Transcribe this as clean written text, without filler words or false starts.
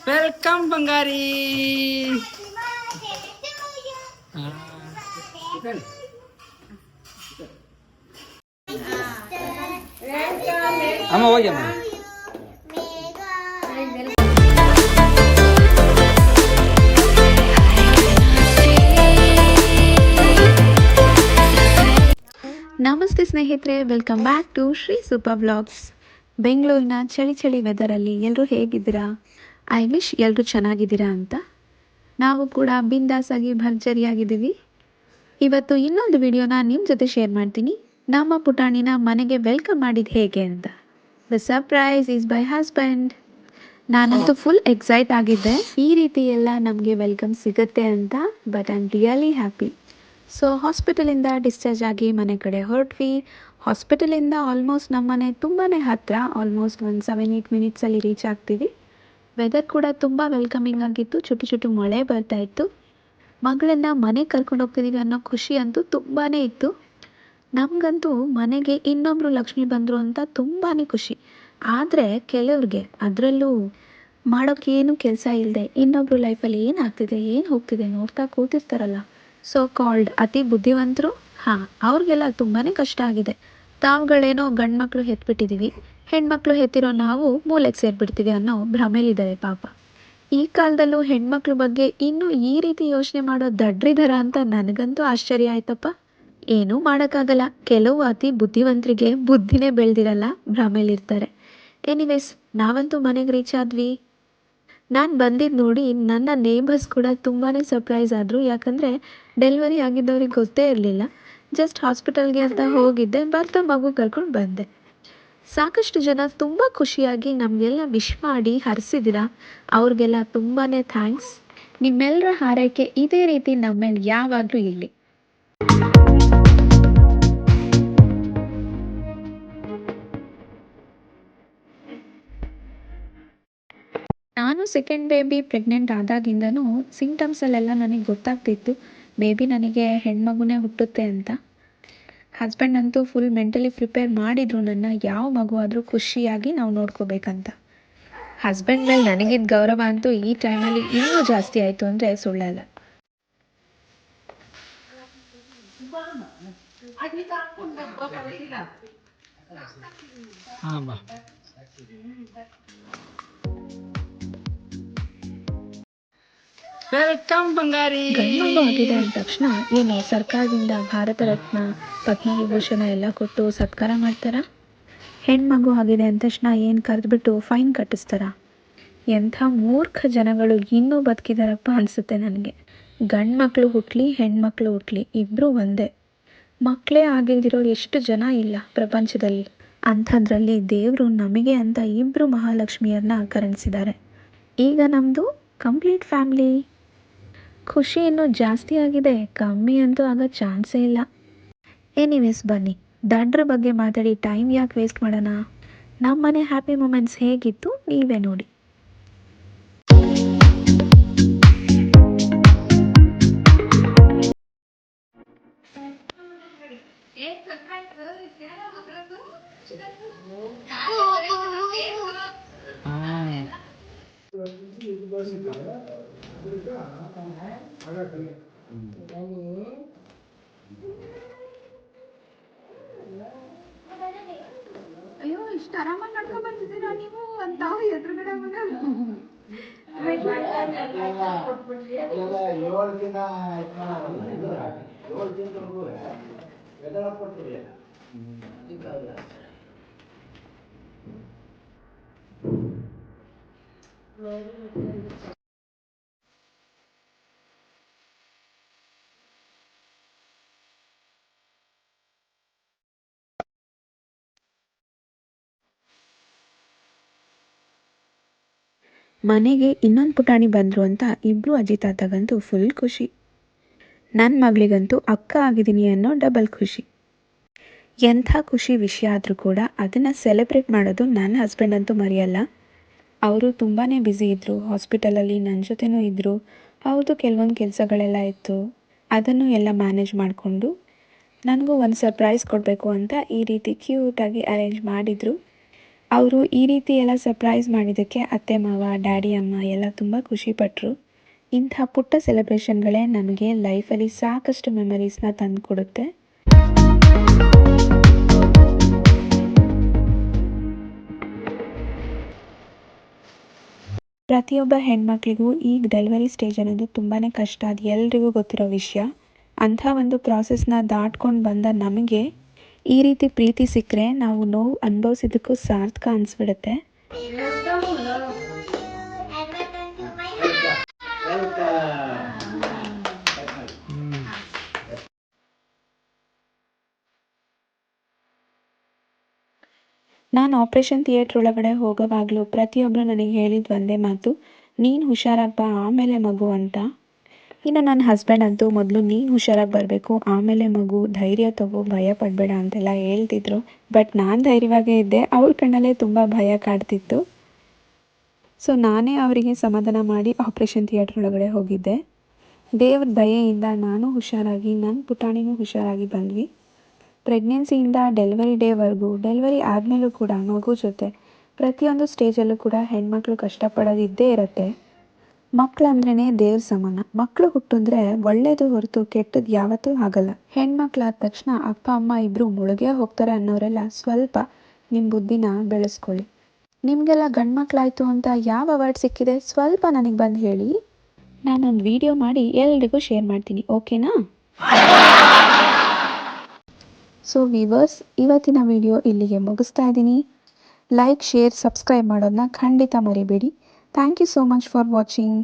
Welcome ಬಂಗಾರಿ. ಅಮ್ಮ ಹೋಗಿ ಅಮ್ಮ. ನಮಸ್ತೆ ಸ್ನೇಹಿತರೆ, welcome back to Shri super vlogs. ಬೆಂಗಳೂರಿನ ಚಳಿ ವೆದರಲ್ಲಿ ಎಲ್ಲರೂ ಹೇಗಿದ್ದೀರಾ? ಐ ವಿಶ್ ಎಲ್ಲರೂ ಚೆನ್ನಾಗಿದ್ದೀರಾ ಅಂತ. ನಾವು ಕೂಡ ಬಿಂದಾಸಾಗಿ ಭರ್ಜರಿಯಾಗಿದ್ದೀವಿ. ಇವತ್ತು ಇನ್ನೊಂದು ವಿಡಿಯೋನ ನಿಮ್ಮ ಜೊತೆ ಶೇರ್ ಮಾಡ್ತೀನಿ. ನಮ್ಮ ಪುಟಾಣಿನ ಮನೆಗೆ ವೆಲ್ಕಮ್ ಮಾಡಿದ್ದು ಹೇಗೆ ಅಂತ. The surprise is by husband. ನಾನಂತೂ ಫುಲ್ ಎಕ್ಸೈಟ್ ಆಗಿದ್ದೆ, ಈ ರೀತಿ ಎಲ್ಲ ನಮಗೆ ವೆಲ್ಕಮ್ ಸಿಗುತ್ತೆ ಅಂತ. But I am really happy. So ಹಾಸ್ಪಿಟಲಿಂದ ಡಿಸ್ಚಾರ್ಜ್ ಆಗಿ ಮನೆ ಕಡೆ ಹೊರಟ್ವಿ. ಹಾಸ್ಪಿಟಲಿಂದ ಆಲ್ಮೋಸ್ಟ್ ನಮ್ಮ ಮನೆ ತುಂಬಾ ಹತ್ತಿರ, ಆಲ್ಮೋಸ್ಟ್ ಒಂದು 7-8 ಮಿನಿಟ್ಸಲ್ಲಿ ರೀಚ್ ಆಗ್ತೀವಿ. ವೆದರ್ ಕೂಡ ತುಂಬ ವೆಲ್ಕಮಿಂಗ್ ಆಗಿತ್ತು. ಚುಟು ಮಳೆ ಬರ್ತಾ ಇತ್ತು. ಮಗಳನ್ನು ಮನೆಗೆ ಕರ್ಕೊಂಡು ಹೋಗ್ತಿದ್ದೀವಿ ಅನ್ನೋ ಖುಷಿ ಅಂತೂ ತುಂಬಾ ಇತ್ತು. ನಮಗಂತೂ ಮನೆಗೆ ಇನ್ನೊಬ್ಬರು ಲಕ್ಷ್ಮಿ ಬಂದರು ಅಂತ ತುಂಬಾ ಖುಷಿ. ಆದರೆ ಕೆಲವ್ರಿಗೆ, ಅದರಲ್ಲೂ ಮಾಡೋಕ್ಕೇನು ಕೆಲಸ ಇಲ್ಲದೆ ಇನ್ನೊಬ್ಬರು ಲೈಫಲ್ಲಿ ಏನಾಗ್ತಿದೆ ಏನು ಹೋಗ್ತಿದೆ ನೋಡ್ತಾ ಕೂತಿರ್ತಾರಲ್ಲ, ಸೋ ಕಾಲ್ಡ್ ಅತಿ ಬುದ್ಧಿವಂತರು, ಅವ್ರಿಗೆಲ್ಲ ತುಂಬಾ ಕಷ್ಟ ಆಗಿದೆ. ತಾವುಗಳೇನೋ ಗಂಡು ಮಕ್ಕಳು ಹೆತ್ಬಿಟ್ಟಿದ್ದೀವಿ, ಹೆಣ್ಮಕ್ಳು ಹೆತ್ತಿರೋ ನಾವು ಮೂಲೆಗೆ ಸೇರಿಬಿಡ್ತೀವಿ ಅನ್ನೋ ಭ್ರಮೇಲಿದ್ದಾರೆ ಪಾಪ. ಈ ಕಾಲದಲ್ಲೂ ಹೆಣ್ಮಕ್ಳ ಬಗ್ಗೆ ಇನ್ನೂ ಈ ರೀತಿ ಯೋಚನೆ ಮಾಡೋ ದಡ್ರಿದಾರ ಅಂತ ನನಗಂತೂ ಆಶ್ಚರ್ಯ ಆಯ್ತಪ್ಪ. ಏನೂ ಮಾಡೋಕ್ಕಾಗಲ್ಲ, ಕೆಲವು ಅತಿ ಬುದ್ಧಿವಂತರಿಗೆ ಬುದ್ಧಿನೇ ಬೆಳೆದಿರಲ್ಲ, ಭ್ರಮೇಲಿರ್ತಾರೆ. ಎನಿವೇಸ್, ನಾವಂತೂ ಮನೆಗೆ ರೀಚ್ ಆದ್ವಿ. ನಾನು ಬಂದಿದ್ದು ನೋಡಿ ನನ್ನ ನೇಬರ್ಸ್ ಕೂಡ ತುಂಬಾ ಸರ್ಪ್ರೈಸ್ ಆದರು. ಯಾಕಂದರೆ ಡೆಲಿವರಿ ಆಗಿದ್ದವ್ರಿಗೆ ಗೊತ್ತೇ ಇರಲಿಲ್ಲ. ಜಸ್ಟ್ ಹಾಸ್ಪಿಟಲ್ಗೆ ಅಂತ ಹೋಗಿದ್ದೆ, ಬರ್ತಾ ಮಗು ಕರ್ಕೊಂಡು ಬಂದೆ. ಸಾಕಷ್ಟು ಜನ ತುಂಬ ಖುಷಿಯಾಗಿ ನಮಗೆಲ್ಲ ವಿಶ್ ಮಾಡಿ ಹರಿಸಿದ್ದೀರ. ಅವ್ರಿಗೆಲ್ಲ ತುಂಬಾ ಥ್ಯಾಂಕ್ಸ್. ನಿಮ್ಮೆಲ್ಲರ ಹಾರೈಕೆ ಇದೇ ರೀತಿ ನಮ್ಮ ಮೇಲೆ ಯಾವಾಗಲೂ ಇರಲಿ. ನಾನು ಸೆಕೆಂಡ್ ಬೇಬಿ ಪ್ರೆಗ್ನೆಂಟ್ ಆದಾಗಿಂದನೂ ಸಿಂಟಮ್ಸಲ್ಲೆಲ್ಲ ನನಗೆ ಗೊತ್ತಾಗ್ತಿತ್ತು ಬೇಬಿ ನನಗೆ ಹೆಣ್ಮಗುನೇ ಹುಟ್ಟುತ್ತೆ ಅಂತ. ಹಸ್ಬೆಂಡ್ ಅಂತೂ ಫುಲ್ ಮೆಂಟಲಿ ಪ್ರಿಪೇರ್ ಮಾಡಿದರು ನನ್ನ, ಯಾವ ಮಗು ಆದರೂ ಖುಷಿಯಾಗಿ ನಾವು ನೋಡ್ಕೋಬೇಕಂತ. ಹಸ್ಬೆಂಡ್ ಮೇಲೆ ನನಗಿದ್ದ ಗೌರವ ಅಂತೂ ಈ ಟೈಮಲ್ಲಿ ಇನ್ನೂ ಜಾಸ್ತಿ ಆಯಿತು ಅಂದರೆ ಸುಳ್ಳಲ್ಲ. ವೆಲ್ಕಮ್ ಬಂಗಾರಿ. ಗಂಡು ಆಗಿದೆ ಅಂದ ತಕ್ಷಣ ಏನು ಸರ್ಕಾರದಿಂದ ಭಾರತ ರತ್ನ, ಪದ್ಮವಿಭೂಷಣ ಎಲ್ಲ ಕೊಟ್ಟು ಸತ್ಕಾರ ಮಾಡ್ತಾರ? ಹೆಣ್ಮಗು ಆಗಿದೆ ಅಂದ ತಕ್ಷಣ ಏನು ಕರೆದ್ಬಿಟ್ಟು ಫೈನ್ ಕಟ್ಟಿಸ್ತಾರ? ಎಂಥ ಮೂರ್ಖ ಜನಗಳು ಇನ್ನೂ ಬದುಕಿದಾರಪ್ಪ ಅನಿಸುತ್ತೆ ನನಗೆ. ಗಂಡು ಮಕ್ಕಳು ಹುಟ್ಟಲಿ ಹೆಣ್ಮಕ್ಳು ಹುಟ್ಟಲಿ ಇಬ್ಬರೂ ಒಂದೇ. ಮಕ್ಕಳೇ ಆಗಿಲ್ದಿರೋರು ಎಷ್ಟು ಜನ ಇಲ್ಲ ಪ್ರಪಂಚದಲ್ಲಿ. ಅಂಥದ್ರಲ್ಲಿ ದೇವರು ನಮಗೆ ಅಂತ ಇಬ್ಬರು ಮಹಾಲಕ್ಷ್ಮಿಯರನ್ನ ಕರುಣಿಸಿದ್ದಾರೆ. ಈಗ ನಮ್ಮದು ಕಂಪ್ಲೀಟ್ ಫ್ಯಾಮ್ಲಿ. ಖುಷಿ ಇನ್ನೂ ಜಾಸ್ತಿ ಆಗಿದೆ, ಕಮ್ಮಿ ಅಂತೂ ಆಗೋ ಚಾನ್ಸೇ ಇಲ್ಲ. ಎನಿವೇಸ್, ಬನ್ನಿ ದಡ್ರ ಬಗ್ಗೆ ಮಾತಾಡಿ ಟೈಮ್ ಯಾಕೆ ವೇಸ್ಟ್ ಮಾಡೋಣ. ನಮ್ಮ ಮನೆ ಹ್ಯಾಪಿ ಮೂಮೆಂಟ್ಸ್ ಹೇಗಿತ್ತು ನೀವೇ ನೋಡಿ. ಅಯ್ಯೋ, ಇಷ್ಟು ಆರಾಮಾಗಿ ನಡ್ಕೊಂಡ್ ಬರ್ತಿದ್ದೀರಾ ನೀವು ಅಂತ ಎದುರುಗಡೆ ಮನೆಗೆ ಇನ್ನೊಂದು ಪುಟಾಣಿ ಬಂದರು ಅಂತ ಇಬ್ಬರು ಅಜ್ಜಿ ತಾತಗಂತೂ ಫುಲ್ ಖುಷಿ. ನನ್ನ ಮಗಳಿಗಂತೂ ಅಕ್ಕ ಆಗಿದ್ದೀನಿ ಅನ್ನೋ ಡಬಲ್ ಖುಷಿ. ಎಂಥ ಖುಷಿ ವಿಷಯ ಆದರೂ ಕೂಡ ಅದನ್ನು ಸೆಲೆಬ್ರೇಟ್ ಮಾಡೋದು ನನ್ನ ಹಸ್ಬೆಂಡ್ ಅಂತೂ ಮರೆಯಲ್ಲ. ಅವರು ತುಂಬಾ ಬ್ಯುಸಿ ಇದ್ದರು, ಹಾಸ್ಪಿಟಲಲ್ಲಿ ನನ್ನ ಜೊತೆನೂ ಇದ್ದರು. ಅವ್ರದ್ದು ಕೆಲವೊಂದು ಕೆಲಸಗಳೆಲ್ಲ ಇತ್ತು, ಅದನ್ನು ಎಲ್ಲ ಮ್ಯಾನೇಜ್ ಮಾಡಿಕೊಂಡು ನನಗೂ ಒಂದು ಸರ್ಪ್ರೈಸ್ ಕೊಡಬೇಕು ಅಂತ ಈ ರೀತಿ ಕ್ಯೂಟಾಗಿ ಅರೇಂಜ್ ಮಾಡಿದರು. ಅವರು ಈ ರೀತಿ ಎಲ್ಲ ಸರ್ಪ್ರೈಸ್ ಮಾಡಿದ್ದಕ್ಕೆ ಅತ್ತೆ ಮಾವ ಡ್ಯಾಡಿ ಅಮ್ಮ ಎಲ್ಲ ತುಂಬ ಖುಷಿಪಟ್ಟರು. ಇಂಥ ಪುಟ್ಟ ಸೆಲೆಬ್ರೇಷನ್ಗಳೇ ನಮಗೆ ಲೈಫಲ್ಲಿ ಸಾಕಷ್ಟು ಮೆಮರೀಸ್ನ ತಂದು ಕೊಡುತ್ತೆ. ಪ್ರತಿಯೊಬ್ಬ ಹೆಣ್ಮಕ್ಳಿಗೂ ಈಗ ಡೆಲಿವರಿ ಸ್ಟೇಜ್ ಅನ್ನೋದು ತುಂಬಾ ಕಷ್ಟ, ಅದು ಎಲ್ರಿಗೂ ಗೊತ್ತಿರೋ ವಿಷಯ. ಅಂಥ ಒಂದು ಪ್ರಾಸೆಸ್ನ ದಾಟ್ಕೊಂಡು ಬಂದ ನಮಗೆ ಈ ರೀತಿ ಪ್ರೀತಿ ಸಿಕ್ಕರೆ ನಾವು ನೋವು ಅನುಭವಿಸಿದ್ದಕ್ಕೂ ಸಾರ್ಥಕ ಅನಿಸ್ಬಿಡುತ್ತೆ. ನಾನು ಆಪ್ರೇಷನ್ ಥಿಯೇಟ್ರ್ ಒಳಗಡೆ ಹೋಗೋವಾಗಲೂ ಪ್ರತಿಯೊಬ್ಬರು ನನಗೆ ಹೇಳಿದ ಒಂದೇ ಮಾತು, ನೀನು ಹುಷಾರಾಗಿ ಬಾ ಆಮೇಲೆ ಮಗು ಅಂತ. ಇನ್ನು ನನ್ನ ಹಸ್ಬೆಂಡ್ ಅಂತೂ ಮೊದಲು ನೀನು ಹುಷಾರಾಗಿ ಬರಬೇಕು ಆಮೇಲೆ ಮಗು, ಧೈರ್ಯ ತಗೋ, ಭಯ ಪಡಬೇಡ ಅಂತೆಲ್ಲ ಹೇಳ್ತಿದ್ರು. ಬಟ್ ನಾನು ಧೈರ್ಯವಾಗೇ ಇದ್ದೆ, ಅವ್ರ ಕಣ್ಣಲ್ಲೇ ತುಂಬ ಭಯ ಕಾಡ್ತಿತ್ತು. ಸೊ ನಾನೇ ಅವರಿಗೆ ಸಮಾಧಾನ ಮಾಡಿ ಆಪ್ರೇಷನ್ ಥಿಯೇಟ್ರ್ ಒಳಗಡೆ ಹೋಗಿದ್ದೆ. ದೇವ್ರ ದಯೆಯಿಂದ ನಾನು ಹುಷಾರಾಗಿ, ನನ್ನ ಪುಟಾಣಿನೂ ಹುಷಾರಾಗಿ ಬಂದ್ವಿ. ಪ್ರೆಗ್ನೆನ್ಸಿಯಿಂದ ಡೆಲಿವರಿ ಡೇವರೆಗೂ, ಡೆಲಿವರಿ ಆದಮೇಲೂ ಕೂಡ ಮಗು ಜೊತೆ ಪ್ರತಿಯೊಂದು ಸ್ಟೇಜಲ್ಲೂ ಕೂಡ ಹೆಣ್ಮಕ್ಳು ಕಷ್ಟಪಡೋದಿದ್ದೇ ಇರುತ್ತೆ. ಮಕ್ಕಳಂದ್ರೇ ದೇವ್ರ ಸಮಾನ. ಮಕ್ಕಳು ಹುಟ್ಟಿದ್ರೆ ಒಳ್ಳೇದು ಹೊರತು ಕೆಟ್ಟದ್ದು ಯಾವತ್ತೂ ಆಗಲ್ಲ. ಹೆಣ್ಮಕ್ಳಾದ ತಕ್ಷಣ ಅಪ್ಪ ಅಮ್ಮ ಇಬ್ಬರು ಮುಳುಗೇ ಹೋಗ್ತಾರೆ ಅನ್ನೋರೆಲ್ಲ ಸ್ವಲ್ಪ ನಿಮ್ಮ ಬುದ್ಧಿನ ಬೆಳೆಸ್ಕೊಳ್ಳಿ. ನಿಮಗೆಲ್ಲ ಗಂಡು ಮಕ್ಕಳಾಯಿತು ಅಂತ ಯಾವ ಅವಾರ್ಡ್ ಸಿಕ್ಕಿದೆ ಸ್ವಲ್ಪ ನನಗೆ ಬಂದು ಹೇಳಿ, ನಾನೊಂದು ವಿಡಿಯೋ ಮಾಡಿ ಎಲ್ರಿಗೂ ಶೇರ್ ಮಾಡ್ತೀನಿ, ಓಕೆನಾ? ಸೊ ವಿವರ್ಸ್, ಇವತ್ತಿನ ವಿಡಿಯೋ ಇಲ್ಲಿಗೆ ಮುಗಿಸ್ತಾ ಇದ್ದೀನಿ. ಲೈಕ್, ಶೇರ್, ಸಬ್ಸ್ಕ್ರೈಬ್ ಮಾಡೋದನ್ನ ಖಂಡಿತ ಮರಿಬೇಡಿ. Thank you so much for watching.